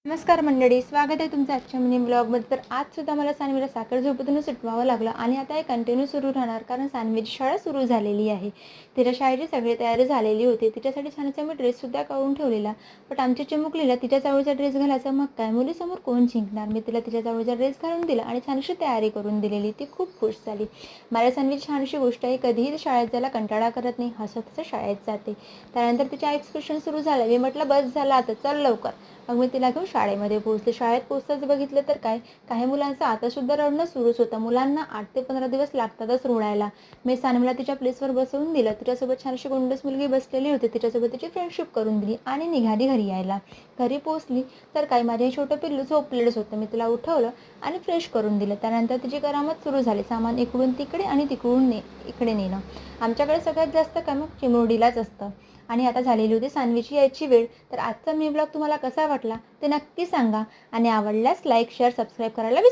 नमस्कार मंडळी, स्वागत आहे तुमचं आजच्या मिनी ब्लॉगमध्ये. तर आजसुद्धा मला सान्वीला साखर झोपेतूनच उठवावं लागलं आणि आता हे कंटिन्यू सुरू राहणार, कारण सान्वीची शाळा सुरू झालेली आहे. तिच्या शाळेची सगळी तयारी झालेली होती. तिच्यासाठी छानसा मी ड्रेससुद्धा काढून ठेवलेला. बट आमच्या चिमुकलीला तिच्या जवळचा ड्रेस घालायचा, मग काय मुलीसमोर कोण जिंकणार. मी तिला तिच्या जवळचा ड्रेस घालून दिला आणि छानशी तयारी करून दिलेली. ती खूप खुश झाली. माझ्या सान्वीची छानशी गोष्ट आहे, कधीही ती शाळेत जायला कंटाळा करत नाही, हसत हसत शाळेत जाते. त्यानंतर तिच्या एक्सक्युशन सुरू झालं. मी म्हटलं बस झालं आता, चल लवकर. मग मी तिला घेऊन शाळेमध्ये पोहोचले. शाळेत पोहोचताच बघितलं तर काही मुलांचं आतासुद्धा रडणं सुरूच होतं. मुलांना 8 ते 15 दिवस लागतातच रुळायला. मी सानवीला तिच्या प्लेसवर बसवून दिलं. तिच्यासोबत छानशी गोंडस मुलगी बसलेली होती. तिच्यासोबत तिची फ्रेंडशिप करून दिली आणि निघाली घरी यायला. घरी पोहोचली तर माझे हे छोटं पिल्लू झोपलेलंच होतं. मी तिला उठवलं आणि फ्रेश करून दिलं. त्यानंतर तिची करामत सुरू झाली. सामान इकडून तिकडे आणि तिकडून इकडे नेणं. आमच्याकडे सगळ्यात जास्त काम चिमुरडीलाच असतं. आणि आता झालेली होती सान्वीची यायची वेळ. तर आजचा मी ब्लॉग तुम्हाला कसा वाटला ते नक्की सांगा आणि आवडल्यास लाईक, शेअर, सबस्क्राईब करायला विसरू